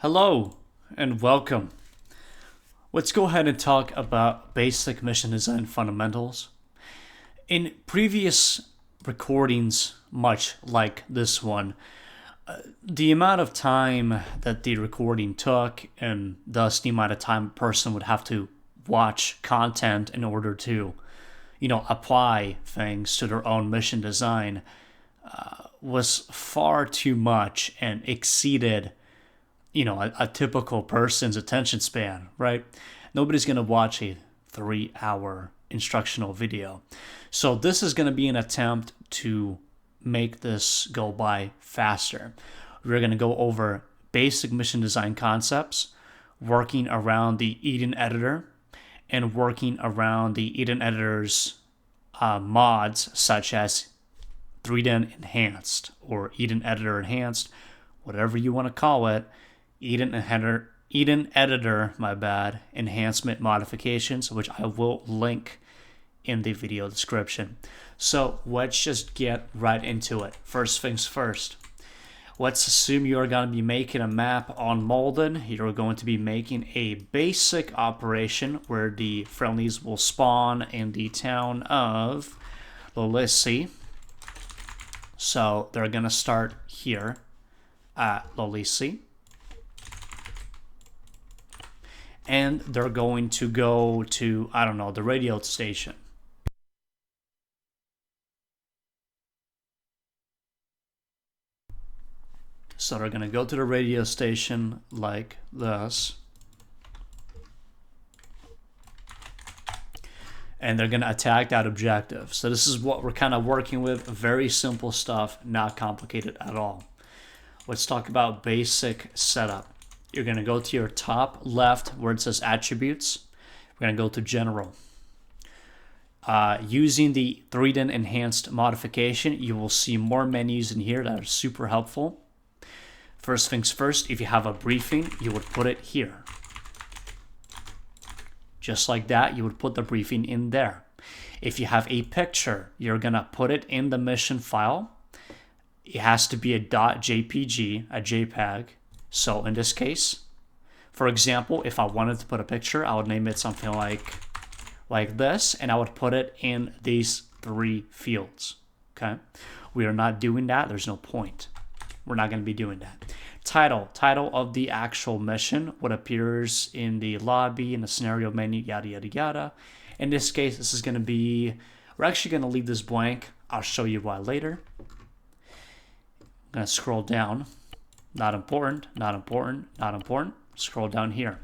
Hello and welcome. Let's go ahead and talk about basic mission design fundamentals. In previous recordings, much like this one, the amount of time that the recording took and thus the amount of time a person would have to watch content in order to, apply things to their own mission design was far too much and exceeded a typical person's attention span, right? Nobody's going to watch a 3-hour instructional video. So this is going to be an attempt to make this go by faster. We're going to go over basic mission design concepts, working around the Eden editor, and working around the Eden editor's mods such as 3Den Enhanced or Eden Editor Enhanced, whatever you want to call it. Eden Editor, enhancement modifications, which I will link in the video description. So let's just get right into it. First things first. Let's assume you are going to be making a map on Malden. You're going to be making a basic operation where the friendlies will spawn in the town of Lolisi. So they're going to start here at Lolisi. And they're going to go to, the radio station. So they're going to go to the radio station like this. And they're going to attack that objective. So this is what we're kind of working with. Very simple stuff, not complicated at all. Let's talk about basic setup. You're going to go to your top left where it says attributes. We're going to go to general. Using the 3Den Enhanced modification, you will see more menus in here that are super helpful. First things first, if you have a briefing, you would put it here. Just like that, you would put the briefing in there. If you have a picture, you're going to put it in the mission file. It has to be a .jpg, a JPEG. So in this case, for example, if I wanted to put a picture, I would name it something like this, and I would put it in these 3 fields, okay? We are not doing that. There's no point. We're not going to be doing that. Title of the actual mission, what appears in the lobby, in the scenario menu, yada, yada, yada. In this case, this is going to be, we're actually going to leave this blank. I'll show you why later. I'm going to scroll down. Not important, not important, not important. Scroll down here.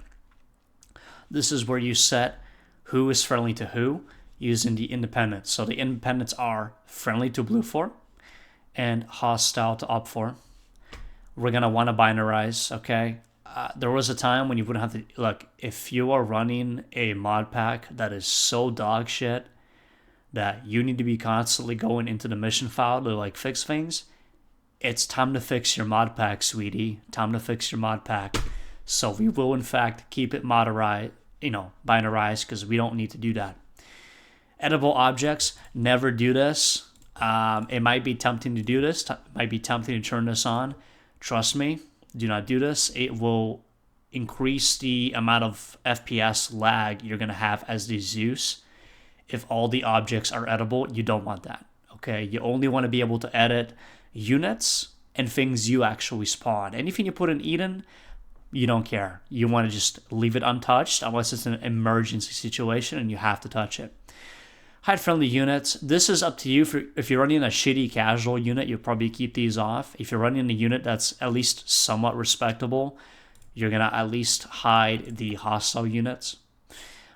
This is where you set who is friendly to who using the independents. So the independents are friendly to blue 4 and hostile to op 4. We're going to want to binarize, okay? There was a time when you wouldn't have to, look, if you are running a mod pack that is so dog shit that you need to be constantly going into the mission file to fix things, it's time to fix your mod pack, sweetie. Time to fix your mod pack. So we will, in fact, keep it binarized because we don't need to do that. Editable objects, never do this. It might be tempting to do this. It might be tempting to turn this on. Trust me, do not do this. It will increase the amount of FPS lag you're going to have as the Zeus. If all the objects are editable, you don't want that. Okay, you only want to be able to edit units and things you actually spawn. Anything you put in Eden, you don't care. You want to just leave it untouched unless it's an emergency situation and you have to touch it. Hide friendly units. This is up to you. If you're running a shitty casual unit, you'll probably keep these off. If you're running a unit that's at least somewhat respectable, you're going to at least hide the hostile units.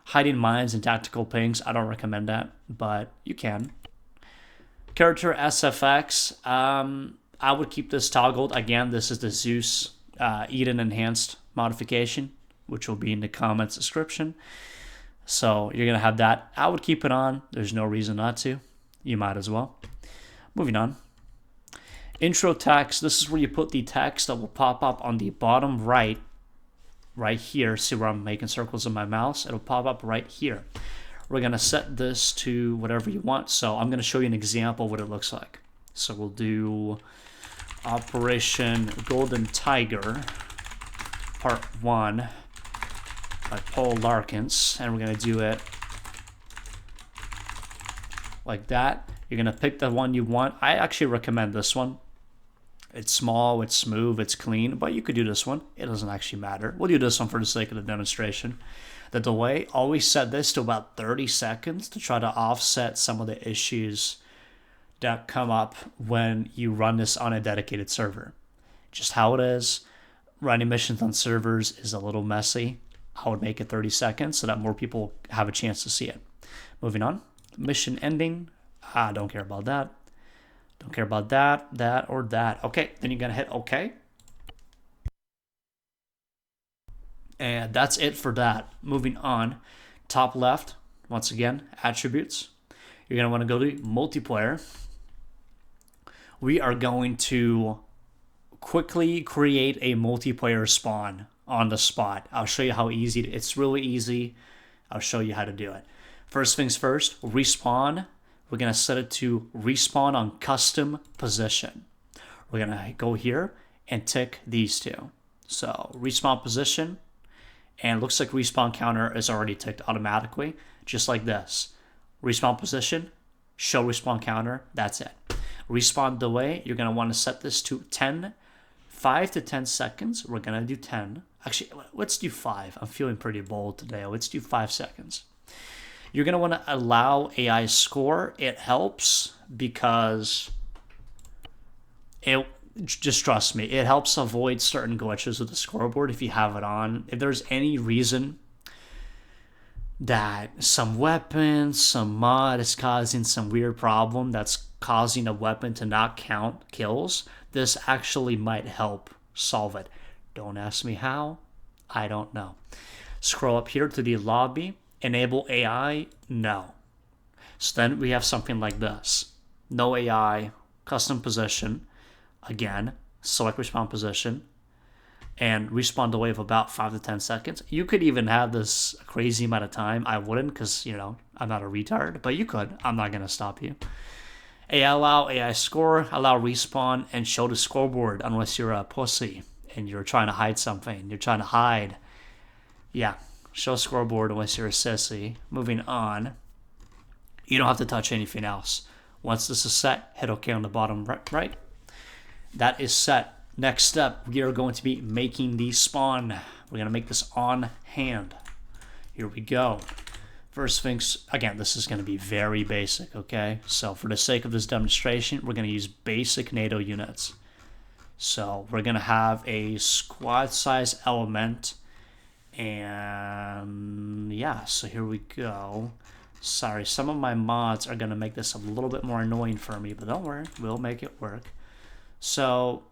Hiding mines and tactical pings, I don't recommend that, but you can. Character SFX, I would keep this toggled. Again, this is the Zeus Eden Enhanced modification, which will be in the comments description. So you're going to have that. I would keep it on. There's no reason not to. You might as well. Moving on. Intro text. This is where you put the text that will pop up on the bottom right here. See where I'm making circles with my mouse? It'll pop up right here. We're going to set this to whatever you want. So I'm going to show you an example of what it looks like. So we'll do Operation Golden Tiger. part 1 by Paul Larkins, and we're going to do it like that. You're going to pick the one you want. I actually recommend this one. It's small, it's smooth, it's clean, but you could do this one. It doesn't actually matter. We'll do this one for the sake of the demonstration. The delay, always set this to about 30 seconds to try to offset some of the issues that come up when you run this on a dedicated server. Just how it is. Running missions on servers is a little messy. I would make it 30 seconds so that more people have a chance to see it. Moving on. Mission ending. Don't care about that. Don't care about that, or that. Okay, then you're going to hit OK. And that's it for that. Moving on. Top left, once again, attributes. You're going to want to go to multiplayer. We are going to quickly create a multiplayer spawn on the spot. I'll show you how easy it's really easy. I'll show you how to do it. First things first, respawn. We're going to set it to respawn on custom position. We're going to go here and tick these two. So respawn position, and it looks like respawn counter is already ticked automatically, just like this. Respawn position, show respawn counter, that's it. Respawn delay, you're going to want to set this to 5 to 10 seconds. We're going to do 10. Actually, let's do 5. I'm feeling pretty bold today. Let's do 5 seconds. You're going to want to allow AI score. It helps because just trust me, it helps avoid certain glitches with the scoreboard if you have it on. If there's any reason that some weapon, some mod is causing some weird problem that's causing a weapon to not count kills, this actually might help solve it. Don't ask me how. I don't know. Scroll up here to the lobby. Enable AI, no. So then we have something like this. No AI, custom position. Again, select respawn position. And respawn delay of about 5 to 10 seconds. You could even have this a crazy amount of time. I wouldn't because, I'm not a retard. But you could. I'm not going to stop you. AI allow, AI score, allow respawn, and show the scoreboard unless you're a pussy and you're trying to hide something. You're trying to hide. Yeah. Show scoreboard unless you're a sissy. Moving on. You don't have to touch anything else. Once this is set, hit OK on the bottom right. That is set. Next step, we are going to be making the spawn. We're going to make this on hand. Here we go. First things, again, this is going to be very basic, okay? So for the sake of this demonstration, we're going to use basic NATO units. So we're going to have a squad size element. And yeah, so here we go. Sorry, some of my mods are going to make this a little bit more annoying for me, but don't worry, we'll make it work. So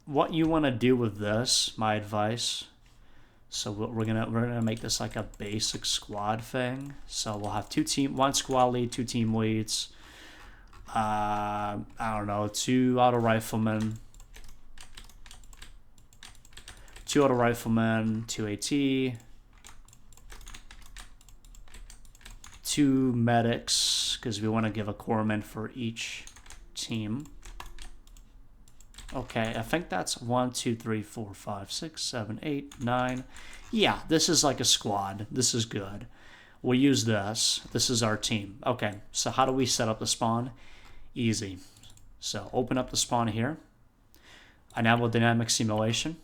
what you want to do with this, my advice, so we're gonna make this like a basic squad thing. So we'll have one squad lead, 2 team leads, I don't know, 2 auto riflemen, 2 auto riflemen, 2 AT, 2 medics, because we want to give a corpsman for each team. Okay, I think that's 1, 2, 3, 4, 5, 6, 7, 8, 9. Yeah, this is like a squad. This is good. We'll use this. This is our team. Okay, so how do we set up the spawn? Easy. So open up the spawn here. Enable dynamic simulation.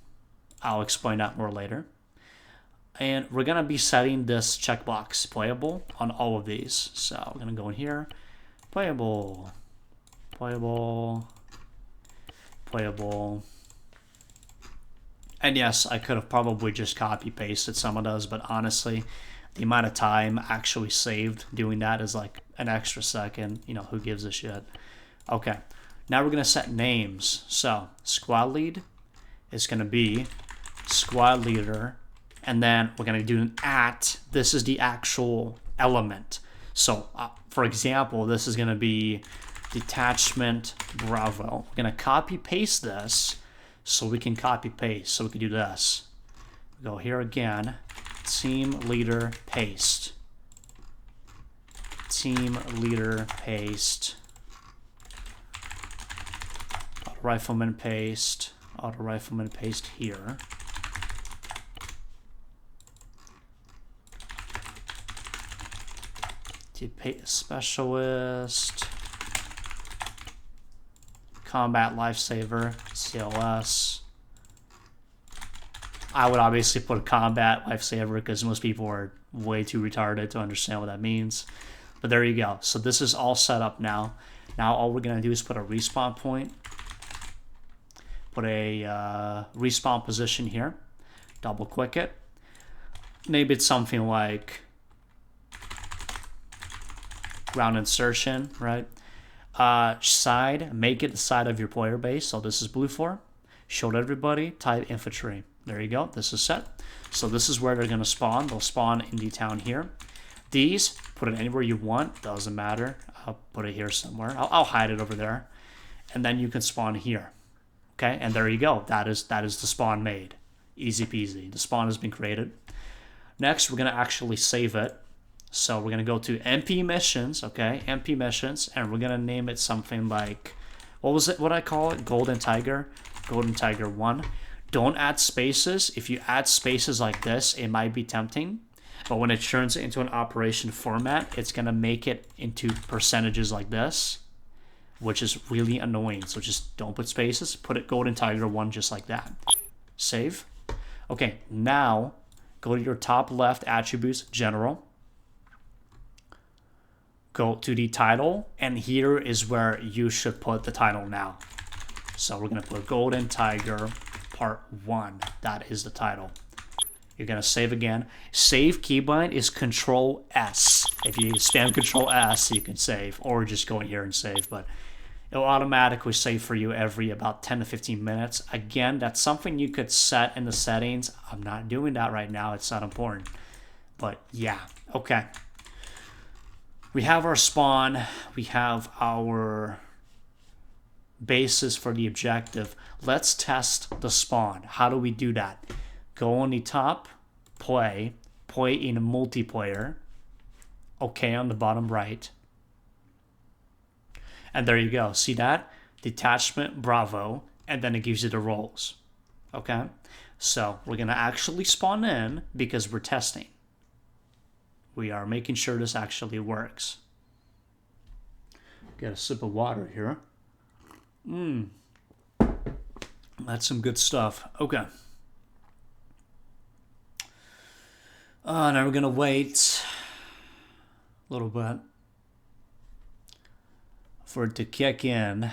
I'll explain that more later. And we're going to be setting this checkbox playable on all of these. So we're going to go in here. Playable. Playable. Playable. And yes, I could have probably just copy pasted some of those, but honestly, the amount of time actually saved doing that is like an extra second. Who gives a shit? Okay, now we're going to set names. So squad lead is going to be squad leader, and then we're going to do an @ this is the actual element. So for example, this is going to be detachment Bravo. We're going to copy paste this so we can copy paste. So we can do this. Go here again, team leader paste. Team leader paste. Auto rifleman paste. Auto rifleman paste here. Specialist, Combat Lifesaver, CLS. I would obviously put Combat Lifesaver because most people are way too retarded to understand what that means. But there you go. So this is all set up now. Now all we're going to do is put a respawn point. Put a respawn position here. Double click it. Maybe it's something like ground insertion, right? Side, make it the side of your player base. So this is blue for. Show to everybody, type infantry. There you go, this is set. So this is where they're gonna spawn. They'll spawn in the town here. These, put it anywhere you want, doesn't matter. I'll put it here somewhere. I'll hide it over there. And then you can spawn here. Okay, and there you go. That is the spawn made. Easy peasy. The spawn has been created. Next, we're gonna actually save it. So we're gonna go to MP missions, okay? MP missions, and we're gonna name it something like, what was it? What I call it? Golden Tiger 1. Don't add spaces. If you add spaces like this, it might be tempting. But when it turns it into an operation format, it's gonna make it into percentages like this, which is really annoying. So just don't put spaces. Put it Golden Tiger 1 just like that. Save. Okay, now go to your top left attributes, general. Go to the title, and here is where you should put the title now. So we're gonna put Golden Tiger Part 1. That is the title. You're gonna save again. Save keybind is Control S. If you spam Control S, you can save, or just go in here and save, but it'll automatically save for you every about 10 to 15 minutes. Again, that's something you could set in the settings. I'm not doing that right now, it's not important. But yeah, okay. We have our spawn, we have our basis for the objective. Let's test the spawn. How do we do that? Go on the top, play in a multiplayer. Okay, on the bottom right. And there you go. See that? Detachment, Bravo, and then it gives you the roles. Okay? So we're going to actually spawn in because we're testing. We are making sure this actually works. Get a sip of water here. That's some good stuff. Okay. Now we're going to wait a little bit for it to kick in.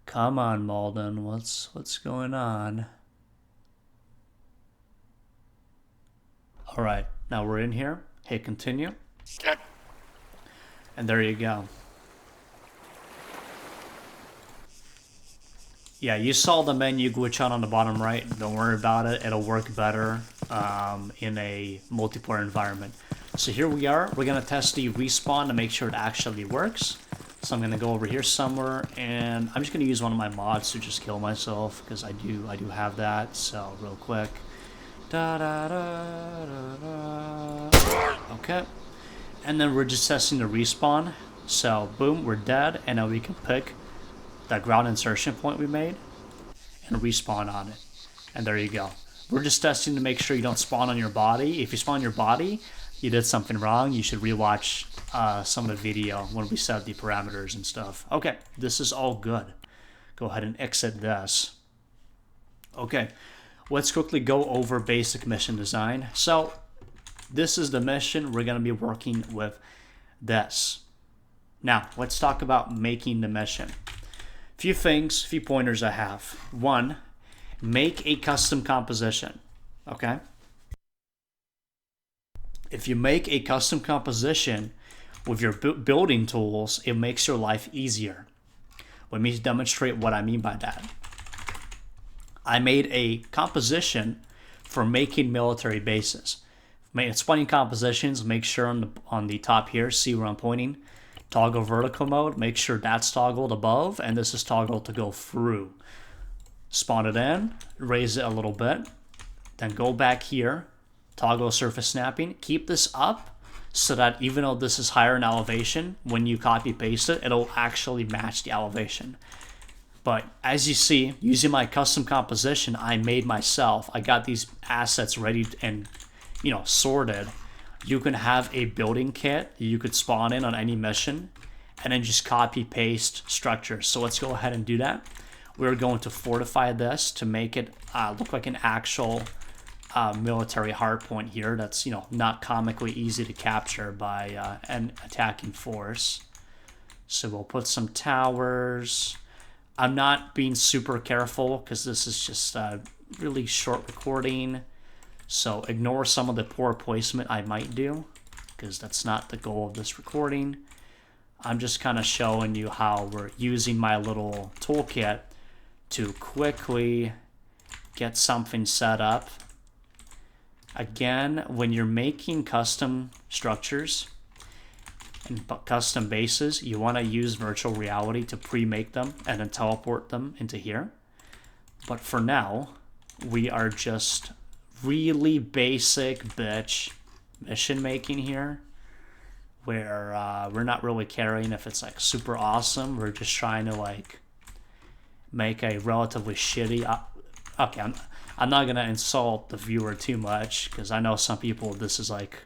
Come on, Malden. What's going on? All right, now we're in here. Hit continue. And there you go. Yeah, you saw the menu glitch out on the bottom right. Don't worry about it. It'll work better in a multiplayer environment. So here we are. We're going to test the respawn to make sure it actually works. So I'm going to go over here somewhere, and I'm just going to use one of my mods to just kill myself, because I do have that. So real quick. Okay. And then we're just testing the respawn. So boom, we're dead, and now we can pick that ground insertion point we made and respawn on it. And there you go. We're just testing to make sure you don't spawn on your body. If you spawn on your body, you did something wrong. You should rewatch some of the video when we set the parameters and stuff. Okay, this is all good. Go ahead and exit this. Okay, let's quickly go over basic mission design. So this is the mission. We're going to be working with this. Now, let's talk about making the mission. Few things, few pointers I have. One, make a custom composition. Okay? If you make a custom composition with your building tools, it makes your life easier. Let me demonstrate what I mean by that. I made a composition for making military bases. Explaining compositions, make sure on the top here, see where I'm pointing, toggle vertical mode, make sure that's toggled above, and this is toggled to go through. Spawn it in, raise it a little bit, then go back here, toggle surface snapping, keep this up so that even though this is higher in elevation, when you copy paste it, it'll actually match the elevation. But as you see, using my custom composition I made myself, I got these assets ready and sorted. you can have a building kit you could spawn in on any mission and then just copy paste structures. So let's go ahead and do that. We're going to fortify this to make it look like an actual military hardpoint here that's, you know, not comically easy to capture by an attacking force. So we'll put some towers. I'm not being super careful because this is just a really short recording. So ignore some of the poor placement I might do because that's not the goal of this recording. I'm just kind of showing you how we're using my little toolkit to quickly get something set up. Again, when you're making custom structures and custom bases, you want to use virtual reality to pre-make them and then teleport them into here. But for now, we are just really basic bitch mission making here, where we're not really caring if it's like super awesome. We're just trying to like make a relatively shitty okay, I'm not gonna insult the viewer too much because I know some people this is like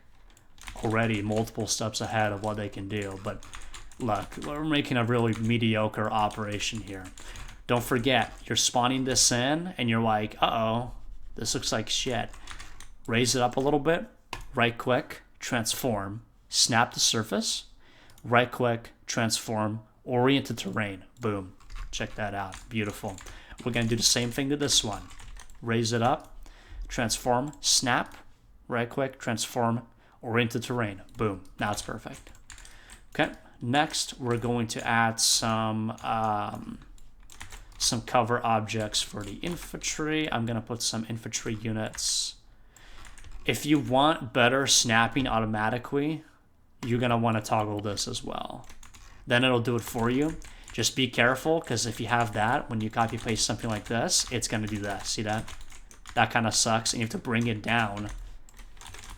already multiple steps ahead of what they can do, but look, we're making a really mediocre operation here. Don't forget, you're spawning this in and you're like, uh-oh, this looks like shit. Raise it up a little bit, right click, transform, snap the surface, right click, transform, orient to terrain. Boom. Check that out. Beautiful. We're going to do the same thing to this one. Raise it up, transform, snap, right click, transform, orient to terrain. Boom. Now it's perfect. Okay. Next, we're going to add some cover objects for the infantry. I'm going to put some infantry units. If you want better snapping automatically, you're going to want to toggle this as well. Then it'll do it for you. Just be careful, because if you have that, when you copy paste something like this, it's going to do that. See that? That kind of sucks, and you have to bring it down,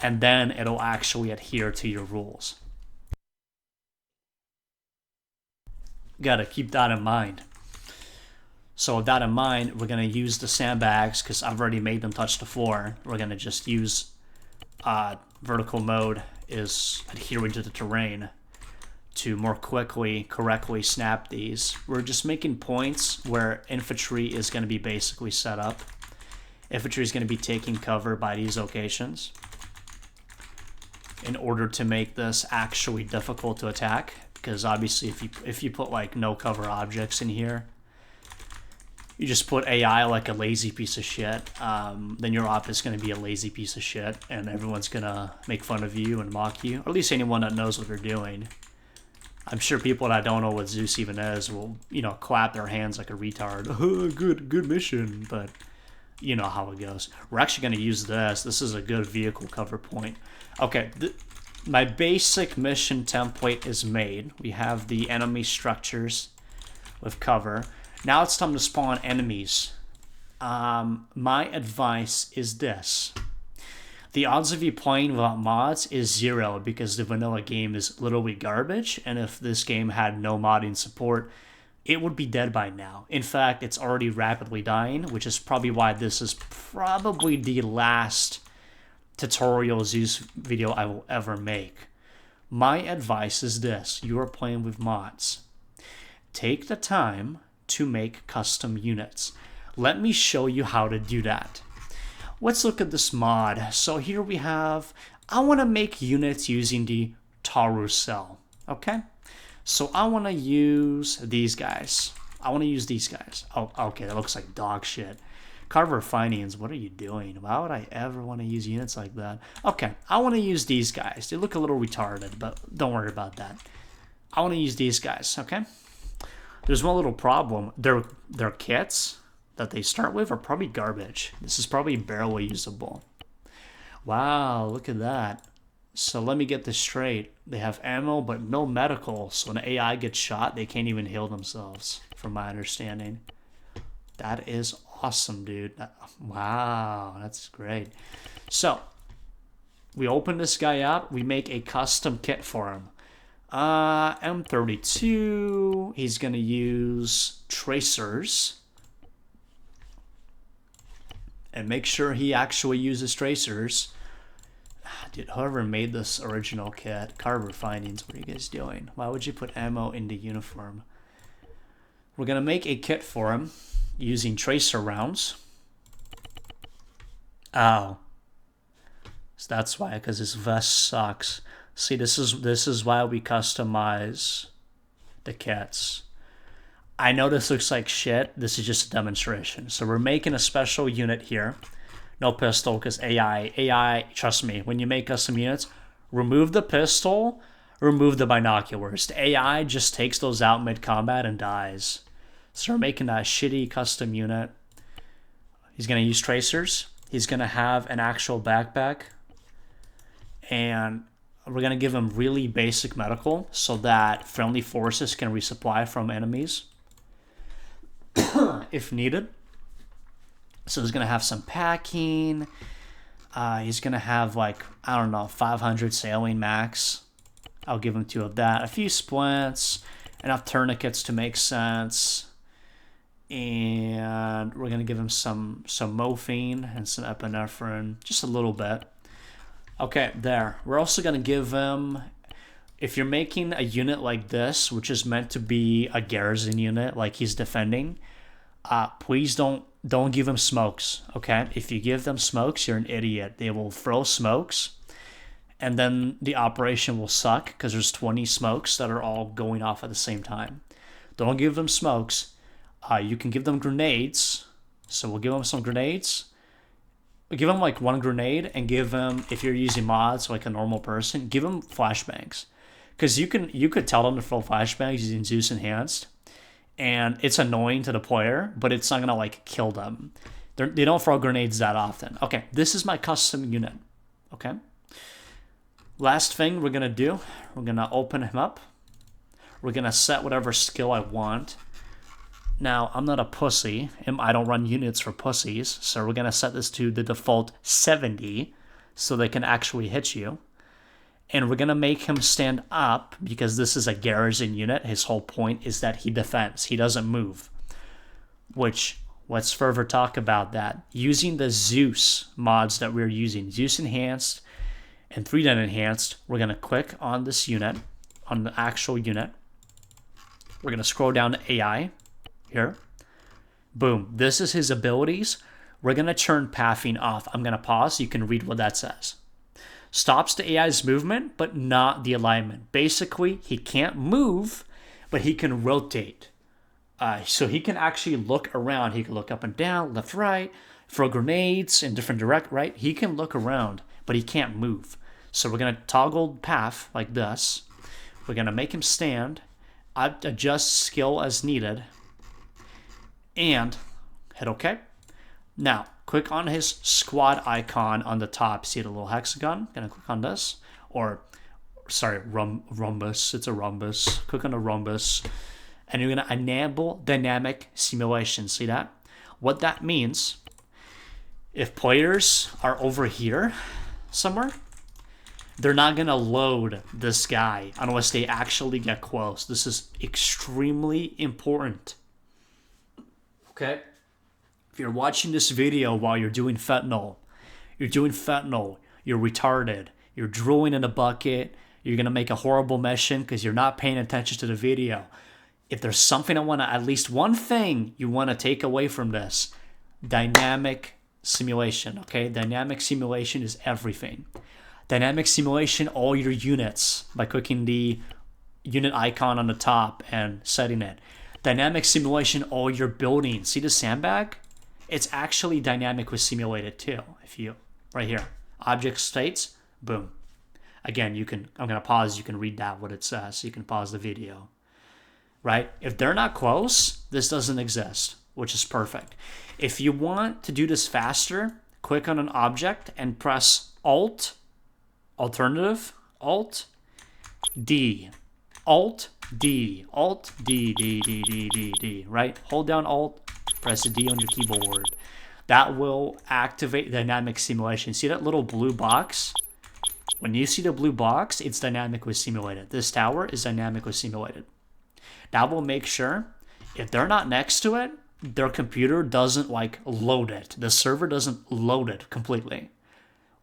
and then it'll actually adhere to your rules. Got to keep that in mind. So with that in mind, we're going to use the sandbags, because I've already made them touch the floor. We're going to just use vertical mode is adhering to the terrain to more quickly, correctly snap these. We're just making points where infantry is going to be basically set up. Infantry is going to be taking cover by these locations in order to make this actually difficult to attack. Because obviously if you put like no cover objects in here, you just put AI like a lazy piece of shit, then your op is going to be a lazy piece of shit, and everyone's going to make fun of you and mock you, or at least anyone that knows what they're doing. I'm sure people that don't know what Zeus even is will, you know, clap their hands like a retard. Oh, good mission, but you know how it goes. We're actually going to use this. This is a good vehicle cover point. Okay, my basic mission template is made. We have the enemy structures with cover. Now it's time to spawn enemies. My advice is this. The odds of you playing without mods is 0 because the vanilla game is literally garbage, and if this game had no modding support, it would be dead by now. In fact, it's already rapidly dying, which is probably why this is probably the last tutorial Zeus video I will ever make. My advice is this. You are playing with mods. Take the time to make custom units. Let me show you how to do that. Let's look at this mod. So here we have, I want to make units using the Taurus cell, okay? So I want to use these guys. Oh, okay, that looks like dog shit. Carver Findings, what are you doing? Why would I ever want to use units like that? Okay, I want to use these guys. They look a little retarded, but don't worry about that. I want to use these guys, okay? There's one little problem. Their kits that they start with are probably garbage. This is probably barely usable. Wow, look at that. So let me get this straight. They have ammo, but no medical. So when AI gets shot, they can't even heal themselves, from my understanding. That is awesome, dude. Wow, that's great. So we open this guy up. We make a custom kit for him. M32. He's going to use tracers. And make sure he actually uses tracers. Dude, whoever made this original kit, Carver Findings, what are you guys doing? Why would you put ammo into uniform? We're going to make a kit for him using tracer rounds. Oh. So that's why, because his vest sucks. See, this is why we customize the kits. I know this looks like shit. This is just a demonstration. So we're making a special unit here. No pistol, because AI, trust me, when you make custom units, remove the pistol, remove the binoculars. The AI just takes those out mid-combat and dies. So we're making that shitty custom unit. He's going to use tracers. He's going to have an actual backpack. And we're going to give him really basic medical so that friendly forces can resupply from enemies if needed. So he's going to have some packing. He's going to have, like, I don't know, 500 sailing max. I'll give him 2 of that. A few splints, enough tourniquets to make sense. And we're going to give him some morphine and some epinephrine, just a little bit. Okay, there. We're also going to give him, if you're making a unit like this, which is meant to be a garrison unit, like he's defending, please don't give them smokes, okay? If you give them smokes, you're an idiot. They will throw smokes, and then the operation will suck because there's 20 smokes that are all going off at the same time. Don't give them smokes. You can give them grenades. So we'll give them some grenades. We'll give them like 1 grenade, and give them, if you're using mods like a normal person, give them flashbangs. Because you could tell them to throw flashbangs using Zeus Enhanced, and it's annoying to the player, but it's not gonna like kill them. They don't throw grenades that often. Okay, this is my custom unit. Okay. Last thing we're gonna do, we're gonna open him up. We're gonna set whatever skill I want. Now, I'm not a pussy. I don't run units for pussies, so we're gonna set this to the default 70 so they can actually hit you. And we're going to make him stand up because this is a garrison unit. His whole point is that he defends. He doesn't move. Which, let's further talk about that. Using the Zeus mods that we're using, Zeus Enhanced and 3-Den Enhanced, we're going to click on this unit, on the actual unit. We're going to scroll down to AI here. Boom. This is his abilities. We're going to turn pathing off. I'm going to pause so you can read what that says. Stops the AI's movement, but not the alignment. Basically, he can't move, but he can rotate. So he can actually look around. He can look up and down, left, right, throw grenades in different right? He can look around, but he can't move. So we're going to toggle path like this. We're going to make him stand, adjust skill as needed, and hit OK. Now, click on his squad icon on the top. See the little hexagon? Gonna click on this. Or, sorry, rhombus. It's a rhombus. Click on the rhombus. And you're gonna enable dynamic simulation. See that? What that means, if players are over here somewhere, they're not gonna load this guy unless they actually get close. This is extremely important. Okay? If you're watching this video while you're doing fentanyl, you're retarded, you're drooling in a bucket, you're going to make a horrible mission because you're not paying attention to the video. If there's something at least one thing you want to take away from this, dynamic simulation, okay? Dynamic simulation is everything. Dynamic simulation, all your units, by clicking the unit icon on the top and setting it. Dynamic simulation, all your buildings. See the sandbag? It's actually dynamically simulated too. If you, right here, object states, boom. Again, I'm going to pause. You can read that, what it says. So you can pause the video, right? If they're not close, this doesn't exist, which is perfect. If you want to do this faster, click on an object and press Alt, alternative, Alt, D, Alt, D, Alt, D, D, D, D, D, D, right? Hold down Alt, press D on your keyboard. That will activate dynamic simulation. See that little blue box? When you see the blue box, it's dynamically simulated. This tower is dynamically simulated. That will make sure if they're not next to it, their computer doesn't like load it. The server doesn't load it completely.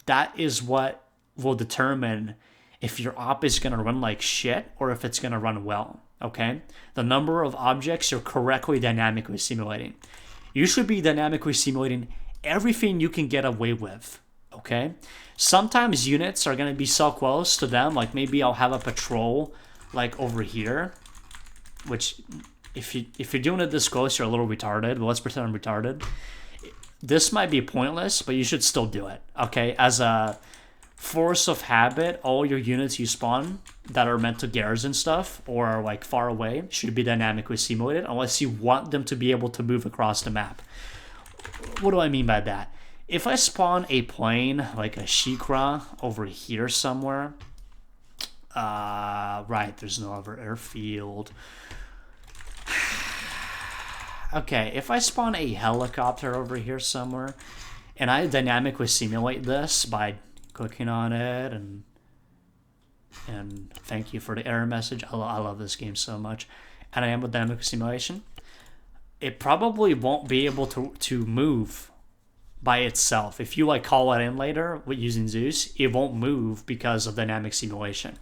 That is what will determine if your op is going to run like shit or if it's going to run well, okay? The number of objects you're correctly dynamically simulating. You should be dynamically simulating everything you can get away with, okay? Sometimes units are going to be so close to them, like maybe I'll have a patrol like over here, which if you're doing it this close, you're a little retarded, but let's pretend I'm retarded. This might be pointless, but you should still do it, okay? As a force of habit, all your units you spawn that are meant to garrison stuff or are like far away should be dynamically simulated unless you want them to be able to move across the map. What do I mean by that? If I spawn a plane like a Shikra over here somewhere, right, there's no other airfield. Okay, if I spawn a helicopter over here somewhere and I dynamically simulate this by clicking on it and thank you for the error message. I love this game so much. And I am with dynamic simulation. It probably won't be able to move by itself. If you like call it in later with using Zeus, it won't move because of dynamic simulation.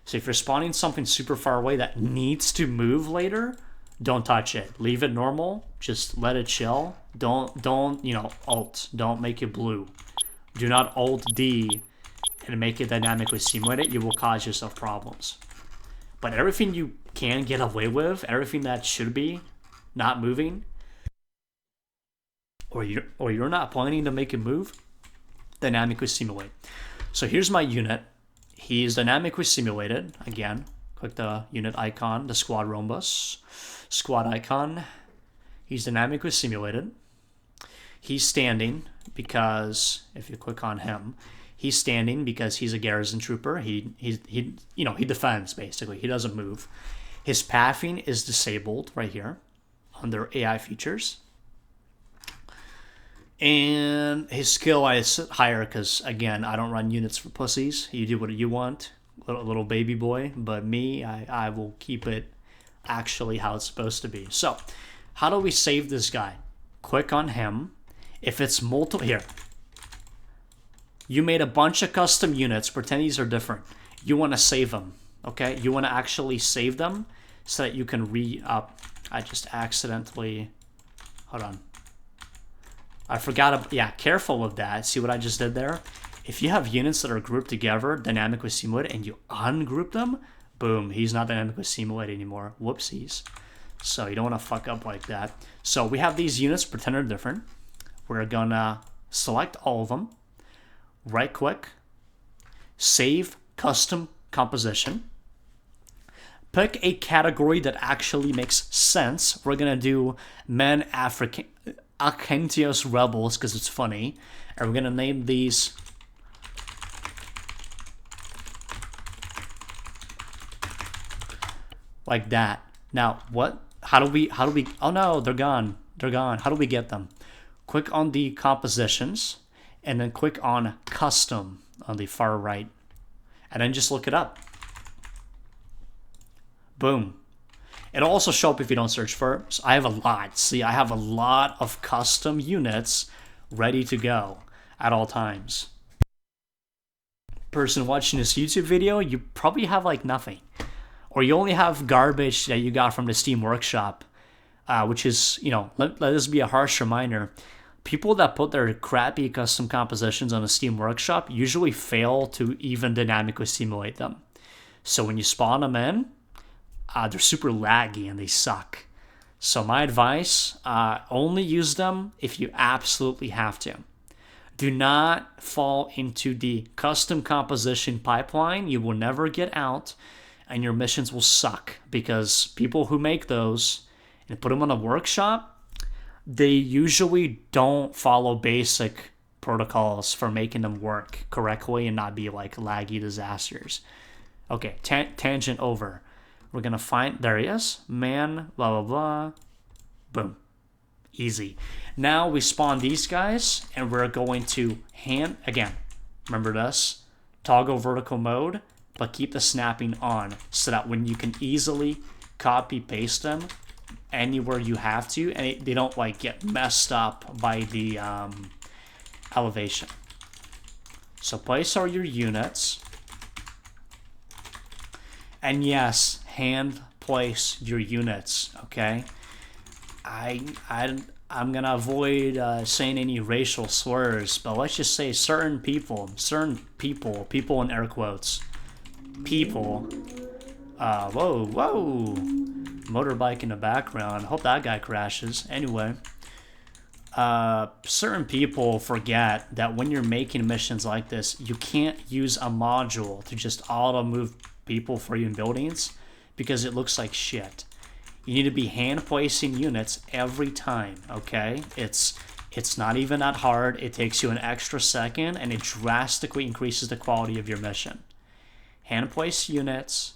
So if you're spawning something super far away that needs to move later, don't touch it. Leave it normal. Just let it chill. Don't alt. Don't make it blue. Do not Alt D and make it dynamically simulate it. You will cause yourself problems. But everything you can get away with, everything that should be not moving, or you're not planning to make it move, dynamically simulate. So here's my unit. He is dynamically simulated. Again, click the unit icon, the squad rhombus, squad icon. He's dynamically simulated. He's standing because if you click on him, he's standing because he's a garrison trooper. He defends basically. He doesn't move. His pathing is disabled right here under AI features. And his skill is higher because, again, I don't run units for pussies. You do what you want, little baby boy. But me, I will keep it actually how it's supposed to be. So how do we save this guy? Click on him. If it's multiple, here. You made a bunch of custom units. Pretend these are different. You want to save them, okay? You want to actually save them so that you can re-up. I just accidentally, hold on. I forgot, yeah, careful with that. See what I just did there? If you have units that are grouped together, dynamically simulated, and you ungroup them, boom, he's not dynamically simulated anymore. Whoopsies. So you don't want to fuck up like that. So we have these units, pretend they're different. We're gonna select all of them, right click, save custom composition, pick a category that actually makes sense. We're gonna do men Argentios rebels because it's funny, and we're gonna name these like that. Now what? How do we? Oh no, they're gone. They're gone. How do we get them? Click on the compositions and then click on custom on the far right and then just look it up. Boom. It'll also show up if you don't search for it. So I have a lot. See, I have a lot of custom units ready to go at all times. Person watching this YouTube video, you probably have like nothing. Or you only have garbage that you got from the Steam Workshop, which is, let this be a harsh reminder. People that put their crappy custom compositions on a Steam Workshop usually fail to even dynamically simulate them. So when you spawn them in, they're super laggy and they suck. So my advice, only use them if you absolutely have to. Do not fall into the custom composition pipeline. You will never get out and your missions will suck because people who make those and put them on a workshop, they usually don't follow basic protocols for making them work correctly and not be like laggy disasters. Okay, tangent over. We're going to find, there he is, man, blah, blah, blah. Boom. Easy. Now we spawn these guys and we're going to again, remember this, toggle vertical mode, but keep the snapping on so that when you can easily copy paste them anywhere you have to, and they don't like get messed up by the elevation. So place all your units. And yes, hand place your units, okay? I'm gonna avoid saying any racial slurs, but let's just say certain people in air quotes, people, whoa, motorbike in the background, hope that guy crashes. Anyway, certain people forget that when you're making missions like this, you can't use a module to just auto move people for you in buildings because it looks like shit. You need to be hand placing units every time, okay? It's not even that hard. It takes you an extra second and it drastically increases the quality of your mission. Hand place units,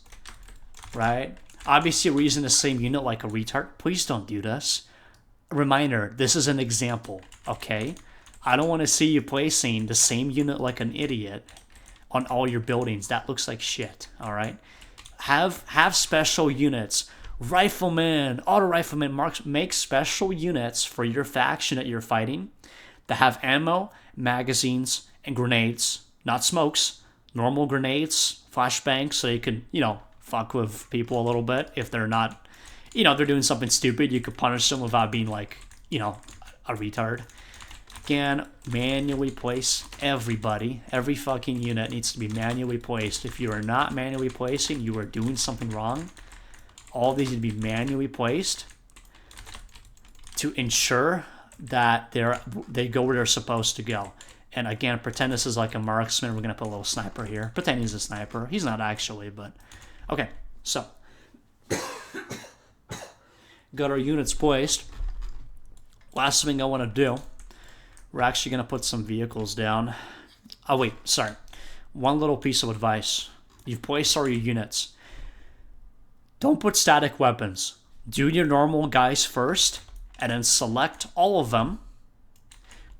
right? Obviously we're using the same unit like a retard. Please don't do this. Reminder, this is an example, okay? I don't want to see you placing the same unit like an idiot on all your buildings. That looks like shit, all right? Have special units. Riflemen, auto riflemen, marks, make special units for your faction that you're fighting that have ammo, magazines, and grenades. Not smokes, normal grenades, flashbangs, so you can, fuck with people a little bit if they're not, they're doing something stupid. You could punish them without being like, a retard. Again, manually place everybody. Every fucking unit needs to be manually placed. If you are not manually placing, you are doing something wrong. All these need to be manually placed to ensure that they go where they're supposed to go. And again, pretend this is like a marksman. We're going to put a little sniper here. Pretend he's a sniper. He's not actually, but... Okay, so... got our units placed. Last thing I want to do, we're actually going to put some vehicles down. Oh, wait, sorry. One little piece of advice. You've placed all your units. Don't put static weapons. Do your normal guys first, and then select all of them.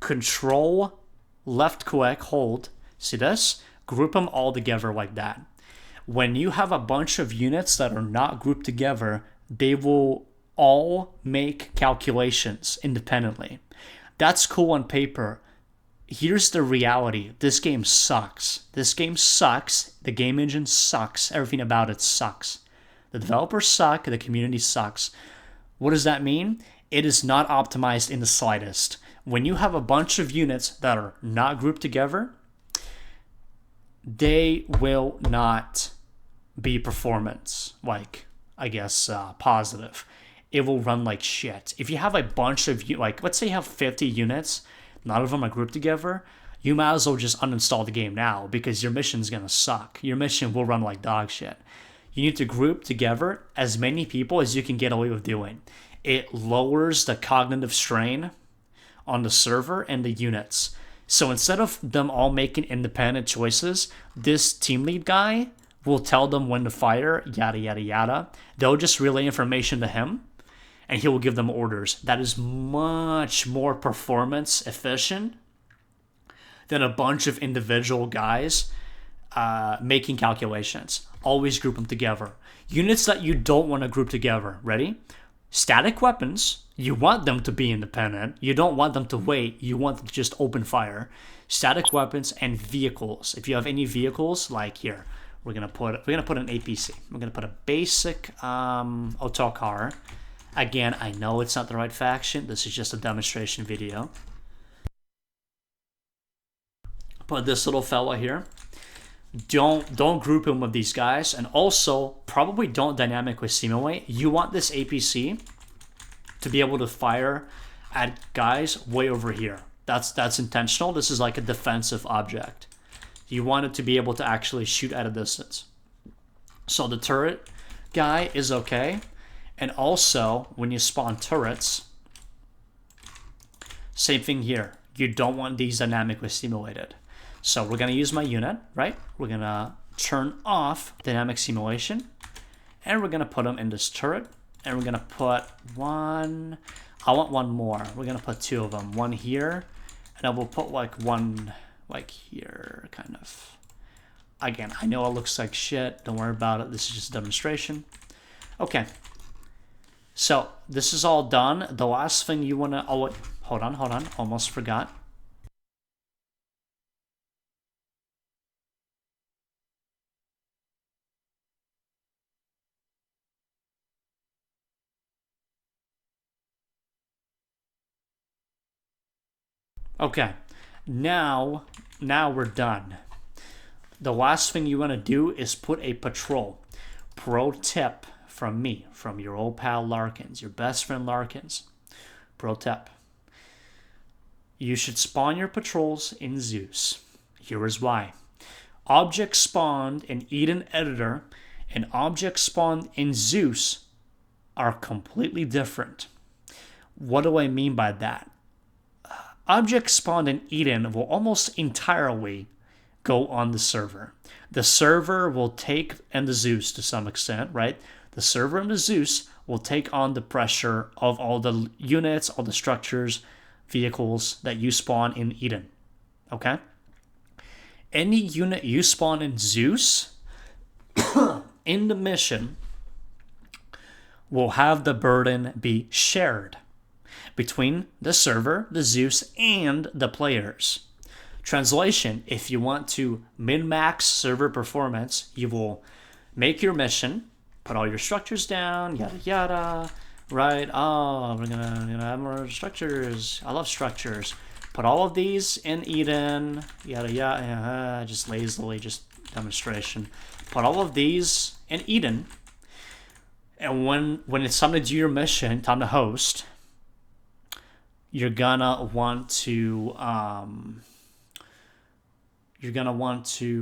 Control, left click, hold. See this? Group them all together like that. When you have a bunch of units that are not grouped together, they will all make calculations independently. That's cool on paper. Here's the reality. This game sucks. This game sucks. The game engine sucks. Everything about it sucks. The developers suck. The community sucks. What does that mean? It is not optimized in the slightest. When you have a bunch of units that are not grouped together, they will not be performance, positive. It will run like shit. If you have a bunch of, let's say you have 50 units, none of them are grouped together, you might as well just uninstall the game now because your mission's gonna suck. Your mission will run like dog shit. You need to group together as many people as you can get away with doing. It lowers the cognitive strain on the server and the units. So instead of them all making independent choices, this team lead guy will tell them when to fire, yada, yada, yada. They'll just relay information to him, and he will give them orders. That is much more performance efficient than a bunch of individual guys making calculations. Always group them together. Units that you don't want to group together. Ready? Static weapons. You want them to be independent. You don't want them to wait. You want them to just open fire. Static weapons and vehicles. If you have any vehicles, like here, we're gonna put an APC. We're gonna put a basic autocar. Again, I know it's not the right faction. This is just a demonstration video. Put this little fella here. Don't group him with these guys, and also probably don't dynamically simulate. You want this APC to be able to fire at guys way over here. That's intentional. This is like a defensive object. You want it to be able to actually shoot at a distance. So the turret guy is okay. And also, when you spawn turrets, same thing here. You don't want these dynamically simulated. So we're going to use my unit, right? We're going to turn off dynamic simulation. And we're going to put them in this turret. And we're going to put one... I want one more. We're going to put two of them. One here. And I will put like one like here, kind of. Again, I know it looks like shit. Don't worry about it. This is just a demonstration. Okay. So this is all done. The last thing you want to... Oh, wait. Hold on. Almost forgot. Okay, now we're done. The last thing you want to do is put a patrol. Pro tip from me, from your old pal Larkins, your best friend Larkins. Pro tip. You should spawn your patrols in Zeus. Here is why. Objects spawned in Eden Editor and objects spawned in Zeus are completely different. What do I mean by that? Objects spawned in Eden will almost entirely go on the server. The server will take, and the Zeus to some extent, right? The server and the Zeus will take on the pressure of all the units, all the structures, vehicles that you spawn in Eden. Okay? Any unit you spawn in Zeus in the mission will have the burden be shared between the server, the Zeus, and the players. Translation, if you want to min-max server performance, you will make your mission, put all your structures down, yada yada, right? Oh, we're gonna have more structures. I love structures. Put all of these in Eden, yada yada, just lazily, just demonstration. Put all of these in Eden, and when it's time to do your mission, time to host, you're gonna want to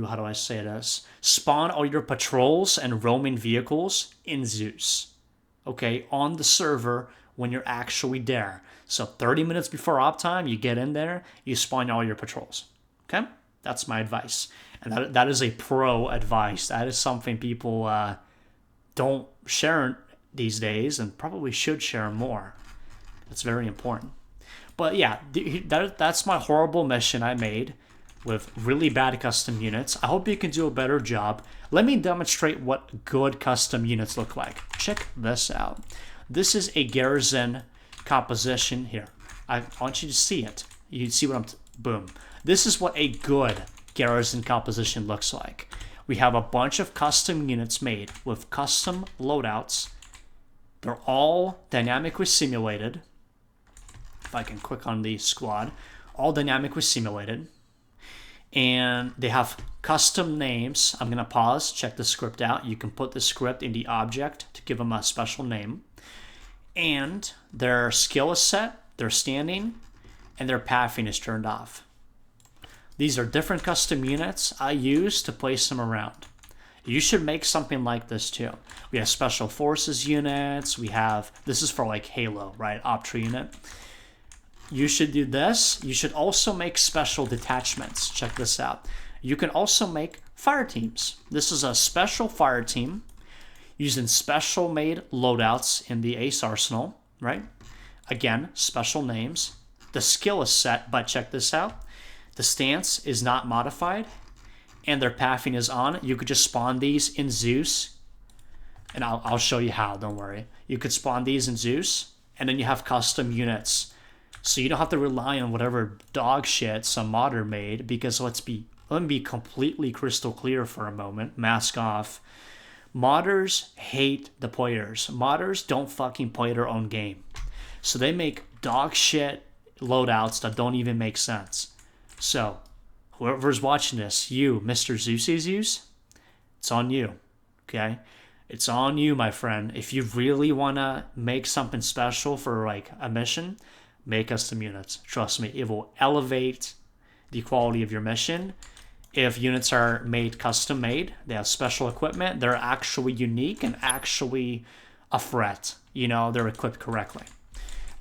how do I say this? Spawn all your patrols and roaming vehicles in Zeus. Okay, on the server when you're actually there. So 30 minutes before op time, you get in there, you spawn all your patrols. Okay? That's my advice. And that is a pro advice. That is something people don't share these days and probably should share more. That's very important. But yeah, that's my horrible mission I made with really bad custom units. I hope you can do a better job. Let me demonstrate what good custom units look like. Check this out. This is a garrison composition here. I want you to see it. You see what I'm... boom. This is what a good garrison composition looks like. We have a bunch of custom units made with custom loadouts. They're all dynamically simulated. If I can click on the squad. All dynamically simulated. And they have custom names. I'm going to pause, check the script out. You can put the script in the object to give them a special name. And their skill is set, their standing, and their pathing is turned off. These are different custom units I use to place them around. You should make something like this too. We have special forces units. We have, this is for like Halo, right? Optra unit. You should do this. You should also make special detachments. Check this out. You can also make fire teams. This is a special fire team using special made loadouts in the Ace Arsenal, right? Again, special names. The skill is set, but check this out. The stance is not modified and their pathing is on. You could just spawn these in Zeus, and I'll show you how, don't worry. You could spawn these in Zeus, and then you have custom units. So you don't have to rely on whatever dog shit some modder made, because let me be completely crystal clear for a moment. Mask off. Modders hate the players. Modders don't fucking play their own game. So they make dog shit loadouts that don't even make sense. So whoever's watching this, you, Mr. Zeusy Zeus, it's on you. Okay? It's on you, my friend. If you really want to make something special for like a mission, make custom units. Trust me, it will elevate the quality of your mission. If units are made custom made, they have special equipment, they're actually unique and actually a threat. You know, they're equipped correctly.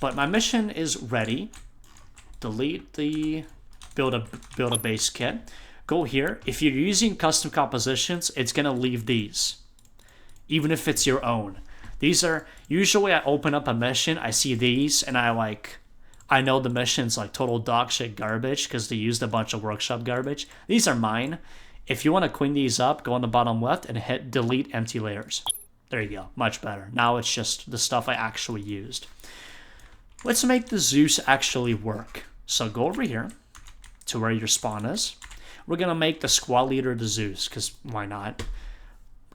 But my mission is ready. Delete the build a base kit. Go here. If you're using custom compositions, it's gonna leave these, even if it's your own. These are usually, I open up a mission, I see these, and I know the mission's like total dog shit garbage because they used a bunch of workshop garbage. These are mine. If you want to clean these up, go on the bottom left and hit delete empty layers. There you go. Much better. Now it's just the stuff I actually used. Let's make the Zeus actually work. So go over here to where your spawn is. We're going to make the squad leader the Zeus, because why not?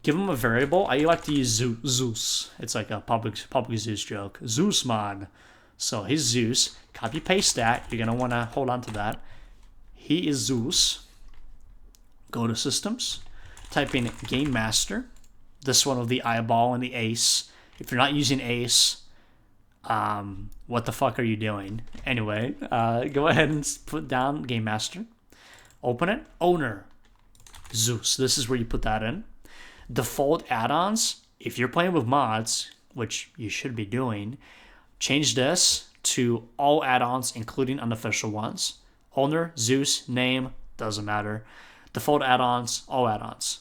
Give him a variable. I like to use Zeus. It's like a public Zeus joke. Zeus, man. So he's Zeus. Copy paste that. You're going to want to hold on to that. He is Zeus. Go to systems. Type in game master. This one with the eyeball and the ace. If you're not using ace, what the fuck are you doing? Anyway, go ahead and put down game master. Open it. Owner. Zeus. This is where you put that in. Default add-ons. If you're playing with mods, which you should be doing, change this to all add-ons, including unofficial ones. Owner, Zeus, name, doesn't matter. Default add-ons, all add-ons.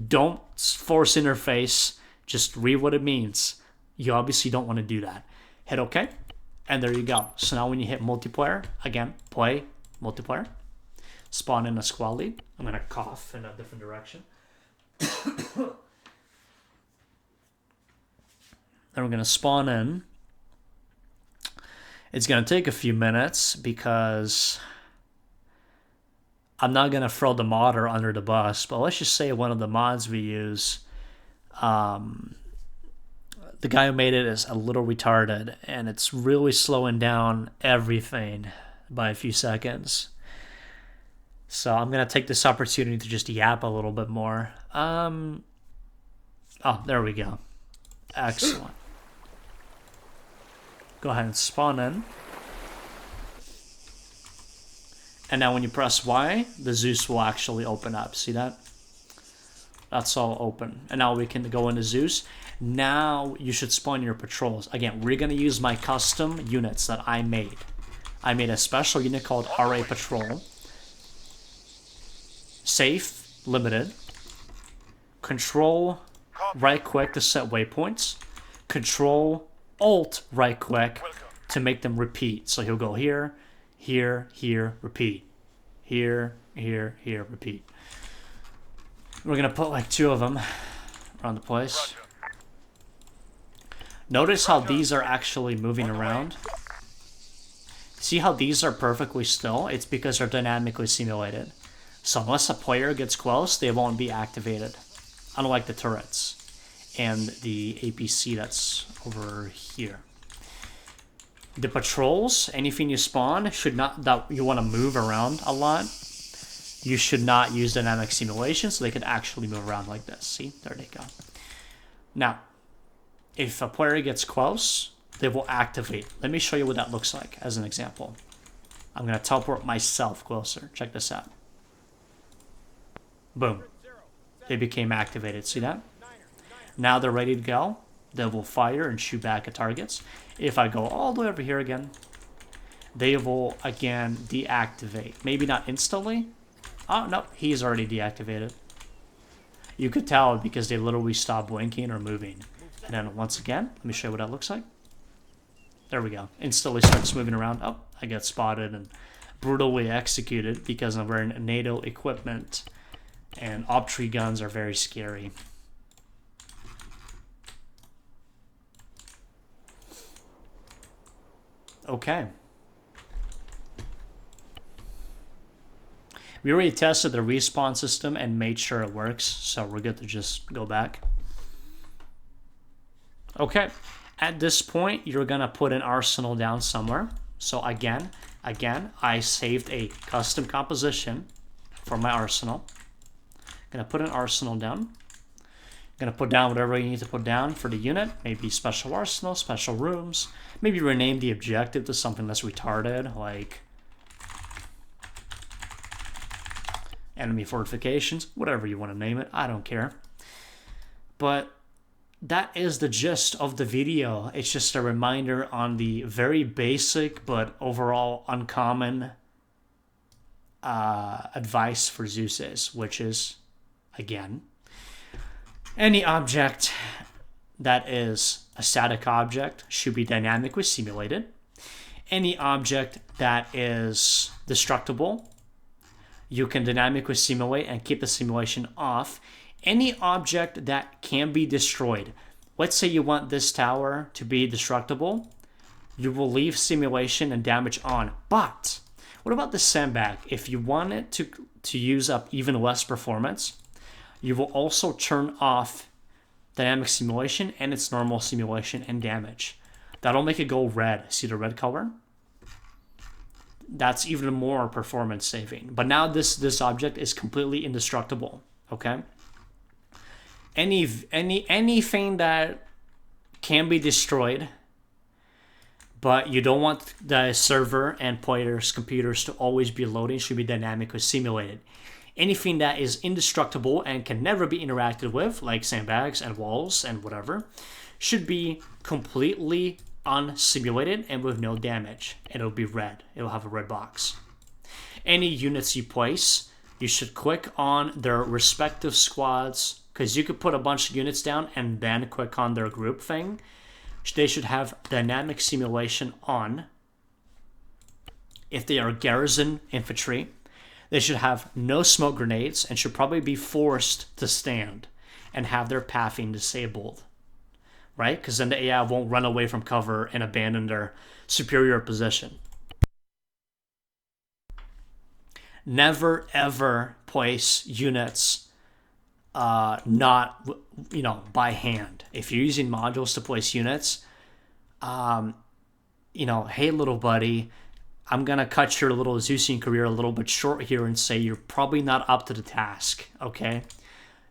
Don't force interface. Just read what it means. You obviously don't want to do that. Hit OK, and there you go. So now when you hit multiplayer, again, play multiplayer. Spawn in a squad lead. I'm going to cough in a different direction. Then we're going to spawn in. It's going to take a few minutes because I'm not going to throw the modder under the bus, but let's just say one of the mods we use, the guy who made it is a little retarded, and it's really slowing down everything by a few seconds. So I'm going to take this opportunity to just yap a little bit more. Oh, there we go. Excellent. Go ahead and spawn in. And now when you press Y, the Zeus will actually open up. See that? That's all open. And now we can go into Zeus. Now you should spawn your patrols. Again, we're going to use my custom units that I made. I made a special unit called RA Patrol. Safe, limited. Control, right click to set waypoints. Control, Alt, right click to make them repeat. So he'll go here, here, here, repeat. Here, here, here, repeat. We're going to put like 2 of them around the place. Notice how these are actually moving around. See how these are perfectly still? It's because they're dynamically simulated. So unless a player gets close, they won't be activated. Unlike the turrets and the APC that's over here. The patrols, anything you spawn, should not, that you want to move around a lot, you should not use dynamic simulation, so they can actually move around like this. See, there they go. Now, if a player gets close, they will activate. Let me show you what that looks like as an example. I'm going to teleport myself closer. Check this out. Boom. They became activated. See that? Now they're ready to go. They will fire and shoot back at targets. If I go all the way over here again, they will again deactivate. Maybe not instantly. Oh, no, he's already deactivated. You could tell because they literally stopped blinking or moving. And then once again, let me show you what that looks like. There we go. Instantly starts moving around. Oh, I get spotted and brutally executed because I'm wearing NATO equipment. And Optree guns are very scary. Okay. We already tested the respawn system and made sure it works, so we're good to just go back. Okay. At this point, you're going to put an arsenal down somewhere. So again, I saved a custom composition for my arsenal. Going to put an arsenal down. Going to put down whatever you need to put down for the unit. Maybe special arsenal, special rooms. Maybe rename the objective to something less retarded, like enemy fortifications, whatever you want to name it. I don't care. But that is the gist of the video. It's just a reminder on the very basic but overall uncommon advice for Zeus is, which is, again, any object that is a static object should be dynamically simulated. Any object that is destructible, you can dynamically simulate and keep the simulation off. Any object that can be destroyed, let's say you want this tower to be destructible, you will leave simulation and damage on. But what about the sandbag? If you want it to use up even less performance, you will also turn off dynamic simulation and its normal simulation and damage. That'll make it go red. See the red color? That's even more performance saving. But now this object is completely indestructible. Okay. Anything that can be destroyed, but you don't want the server and players' computers to always be loading, should be dynamically simulated. Anything that is indestructible and can never be interacted with, like sandbags and walls and whatever, should be completely unsimulated and with no damage. And it'll be red. It'll have a red box. Any units you place, you should click on their respective squads, because you could put a bunch of units down and then click on their group thing. They should have dynamic simulation on. If they are garrison infantry, they should have no smoke grenades and should probably be forced to stand and have their pathing disabled, right? Because then the AI won't run away from cover and abandon their superior position. Never ever place units not, by hand. If you're using modules to place units, hey, little buddy, I'm going to cut your little Zeusian career a little bit short here and say you're probably not up to the task, okay?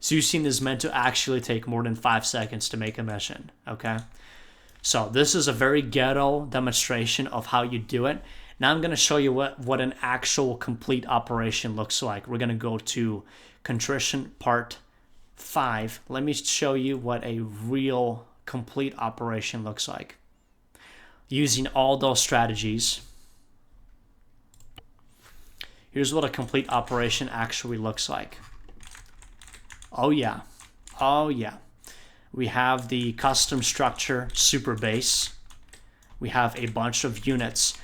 Zeusian is meant to actually take more than 5 seconds to make a mission, okay? So this is a very ghetto demonstration of how you do it. Now I'm going to show you what an actual complete operation looks like. We're going to go to Contrition Part 5. Let me show you what a real complete operation looks like. Using all those strategies, here's what a complete operation actually looks like. Oh yeah. We have the custom structure super base. We have a bunch of units.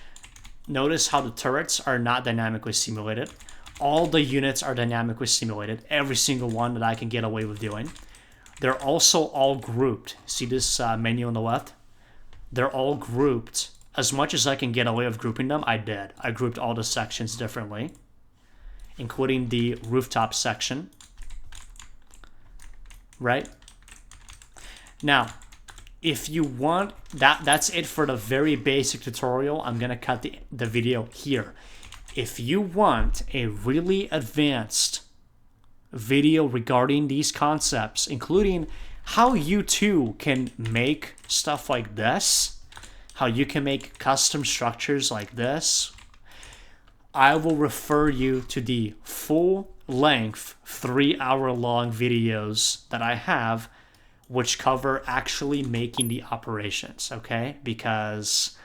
Notice how the turrets are not dynamically simulated. All the units are dynamically simulated. Every single one that I can get away with doing. They're also all grouped. See this menu on the left? They're all grouped. As much as I can get away with grouping them, I did. I grouped all the sections differently, including the rooftop section. Right? Now, if you want, that's it for the very basic tutorial. I'm going to cut the video here. If you want a really advanced video regarding these concepts, including how you too can make stuff like this, how you can make custom structures like this, I will refer you to the full-length 3-hour-long videos that I have, which cover actually making the operations, okay? Because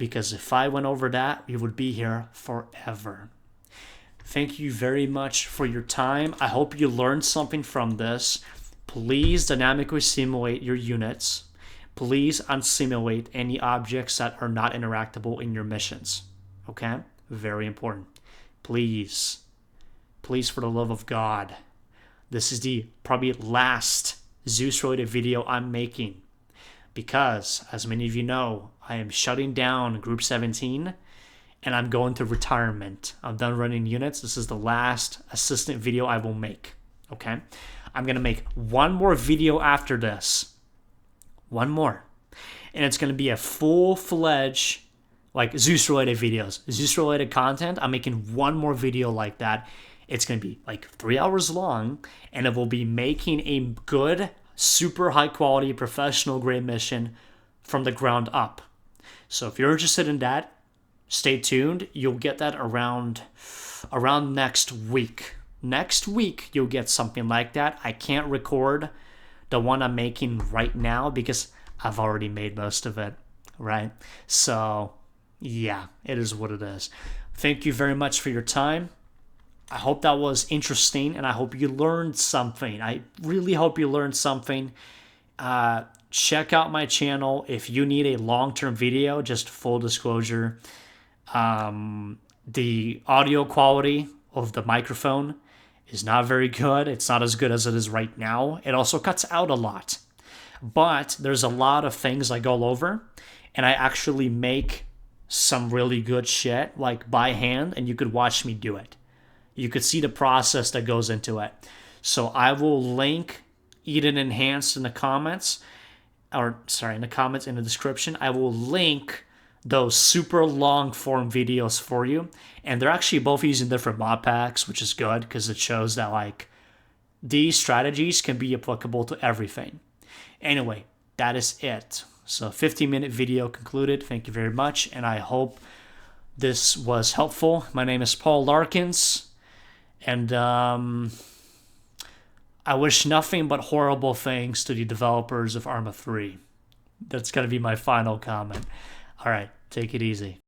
if I went over that, we would be here forever. Thank you very much for your time. I hope you learned something from this. Please dynamically simulate your units. Please unsimulate any objects that are not interactable in your missions, okay? Very important. Please, for the love of God. This is the probably last Zeus-related video I'm making because, as many of you know, I am shutting down Group 17 and I'm going to retirement. I'm done running units. This is the last assistant video I will make, okay? I'm going to make one more video after this. One more. And it's going to be a full-fledged, like, Zeus-related videos. Zeus-related content. I'm making one more video like that. It's going to be like 3 hours long, and it will be making a good, super high-quality, professional-grade mission from the ground up. So if you're interested in that, stay tuned. You'll get that around next week. Next week, you'll get something like that. I can't record the one I'm making right now because I've already made most of it, right? So, yeah, it is what it is. Thank you very much for your time. I hope that was interesting, and I hope you learned something. I really hope you learned something. Check out my channel if you need a long-term video, just full disclosure. The audio quality of the microphone is not very good. It's not as good as it is right now. It also cuts out a lot. But there's a lot of things I go over, and I actually make some really good shit, like by hand, and you could watch me do it. You could see the process that goes into it. So I will link Eden Enhanced in the comments. or sorry, in the comments, in the description, I will link those super long form videos for you. And they're actually both using different mod packs, which is good because it shows that like these strategies can be applicable to everything. Anyway, that is it. So 15-minute video concluded. Thank you very much. And I hope this was helpful. My name is Paul Larkins. And I wish nothing but horrible things to the developers of Arma 3. That's going to be my final comment. All right, take it easy.